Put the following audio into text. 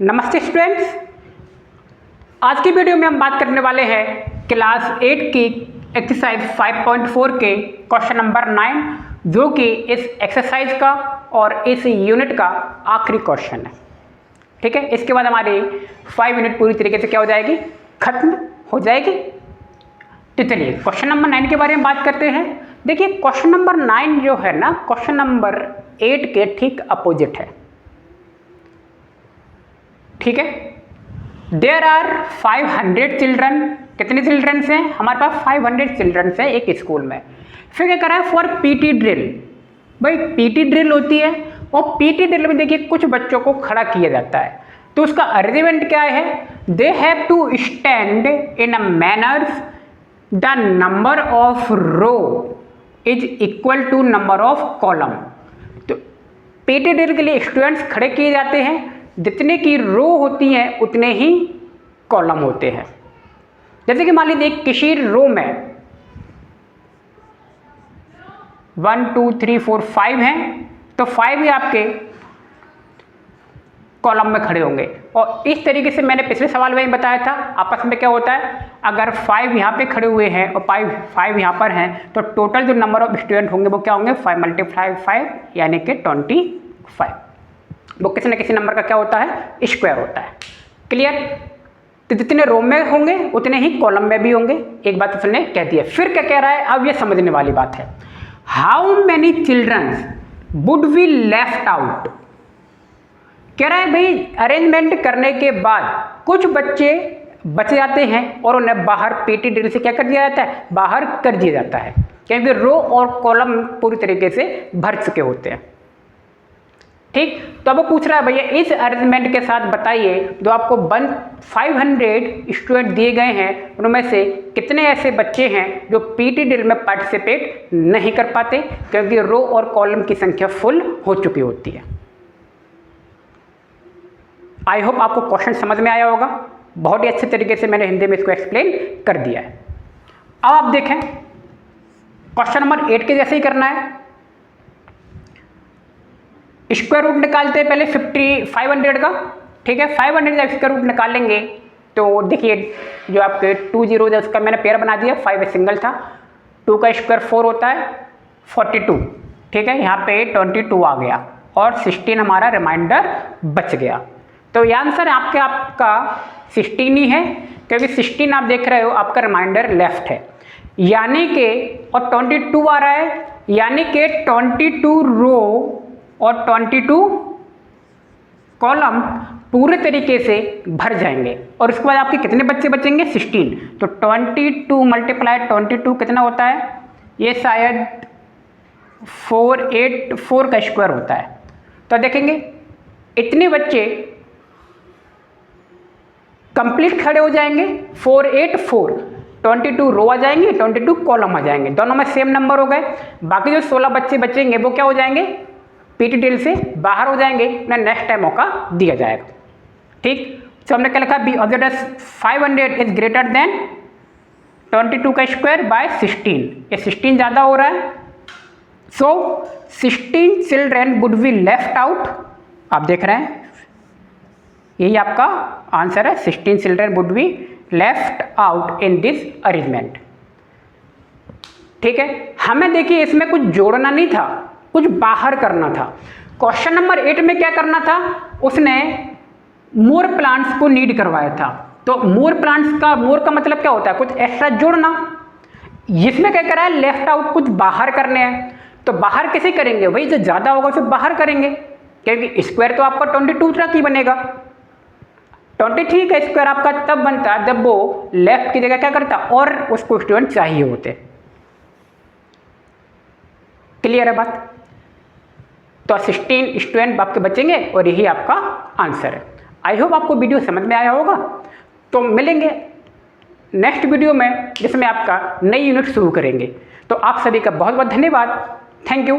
नमस्ते स्टूडेंट्स, आज की वीडियो में हम बात करने वाले हैं क्लास 8 की एक्सरसाइज 5.4 के क्वेश्चन नंबर 9, जो कि इस एक्सरसाइज का और इस यूनिट का आखिरी क्वेश्चन है। ठीक है, इसके बाद हमारी 5 यूनिट पूरी तरीके से क्या हो जाएगी, खत्म हो जाएगी। तो चलिए क्वेश्चन नंबर 9 के बारे में बात करते हैं। देखिए क्वेश्चन नंबर 9 जो है ना, क्वेश्चन नंबर 8 के ठीक अपोजिट है। ठीक है, देयर आर 500 चिल्ड्रन। कितने चिल्ड्रंस हैं हमारे पास? 500 चिल्ड्रंस हैं एक स्कूल में। फिर क्या करा है, फॉर पीटी ड्रिल। भाई पीटी ड्रिल होती है और पीटी ड्रिल में देखिए कुछ बच्चों को खड़ा किया जाता है, तो उसका अरेंजमेंट क्या है, they have to stand in a manner the number of row is equal to number of column. तो पीटी ड्रिल के लिए स्टूडेंट्स खड़े किए जाते हैं, जितने की रो होती हैं उतने ही कॉलम होते हैं। जैसे कि मान लीजिए किसी रो में 1 2 3 4 5 हैं, तो 5 ही आपके कॉलम में खड़े होंगे। और इस तरीके से मैंने पिछले सवाल में ही बताया था, आपस में क्या होता है, अगर 5 यहाँ पे खड़े हुए हैं और 5 यहाँ पर हैं, तो टोटल जो नंबर ऑफ स्टूडेंट होंगे वो क्या होंगे, 5 × 5 यानी कि 25। वो किसी न किसी नंबर का क्या होता है, स्क्वायर होता है। क्लियर? तो जितने रो में होंगे उतने ही कॉलम में भी होंगे। एक बात उसने कह दी है। फिर क्या कह रहा है, अब ये समझने वाली बात है, how many childrens would be left out. कह रहा है भाई अरेंजमेंट करने के बाद कुछ बच्चे बच जाते हैं और उन्हें बाहर पीटी ड्रिल से क्या कर दिया जाता है, बाहर कर दिया जाता है, क्योंकि रो और कॉलम पूरी तरीके से भर चुके होते हैं। ठीक, तो अब वो पूछ रहा है भैया इस अरेंजमेंट के साथ बताइए, जो आपको 500 स्टूडेंट दिए गए हैं उनमें से कितने ऐसे बच्चे हैं जो पीटी ड्रिल में पार्टिसिपेट नहीं कर पाते, क्योंकि रो और कॉलम की संख्या फुल हो चुकी होती है। आई होप आपको क्वेश्चन समझ में आया होगा। बहुत ही अच्छे तरीके से मैंने हिंदी में इसको एक्सप्लेन कर दिया है। अब आप देखें क्वेश्चन नंबर 8 के जैसे ही करना है। स्क्वायर रूट निकालते हैं पहले 500 का। ठीक है, 500 का स्क्वायर रूट निकालेंगे तो देखिए जो आपके 2 0 है उसका मैंने पेयर बना दिया, 5 सिंगल था, 2 का स्क्वायर 4 होता है 42। ठीक है, यहाँ पे 22 आ गया और 16 हमारा रिमाइंडर बच गया। तो ये आंसर आपका 16 ही है, क्योंकि 16 आप देख रहे हो आपका रिमाइंडर लेफ्ट है, यानी कि और 22 आ रहा है, यानी कि 22 रो और 22 कॉलम पूरे तरीके से भर जाएंगे। और उसके बाद आपके कितने बच्चे बचेंगे, 16। तो 22 × 22 कितना होता है, ये शायद 484 का स्क्वायर होता है। तो देखेंगे इतने बच्चे कंप्लीट खड़े हो जाएंगे, 484, 22 रो आ जाएंगे, 22 कॉलम आ जाएंगे, दोनों में सेम नंबर हो गए। बाकी जो 16 बच्चे बचेंगे वो क्या हो जाएंगे, पीटी ड्रिल से बाहर हो जाएंगे, उन्हें नेक्स्ट टाइम मौका दिया जाएगा। ठीक, तो हमने क्या लिखा, बी ऑब्जेक्ट एज 500 इज ग्रेटर देन 22 का स्क्वायर बाय 16। ये 16 ज़्यादा हो रहा है, सो 16 children would be left out. आप देख रहे हैं यही आपका आंसर है, 16 children would be left out in this arrangement. ठीक है, हमें देखिए इसमें कुछ जोड़ना नहीं था, कुछ बाहर करना था। क्वेश्चन नंबर 8 में क्या करना था, उसने मोर प्लांट्स को नीड करवाया था। तो मोर प्लांट्स का, मोर का मतलब क्या होता है, कुछ एक्स्ट्रा जोड़ना। इसमें क्या करा है, लेफ्ट आउट कुछ बाहर करने हैं। तो बाहर कैसे करेंगे, वही जो ज़्यादा होगा उसे बाहर करेंगे, क्योंकि स्क्वायर तो आपका 22 तक ही बनेगा। 23 का स्क्वायर आपका तब बनता है जब वो लेफ्ट की जगह क्या करता और उसको स्टूडेंट चाहिए होते। क्लियर है बात? तो 16 स्टूडेंट आपके बचेंगे और यही आपका आंसर है। आई होप आपको वीडियो समझ में आया होगा। तो मिलेंगे नेक्स्ट वीडियो में, जिसमें आपका नई यूनिट शुरू करेंगे। तो आप सभी का बहुत बहुत धन्यवाद। Thank you.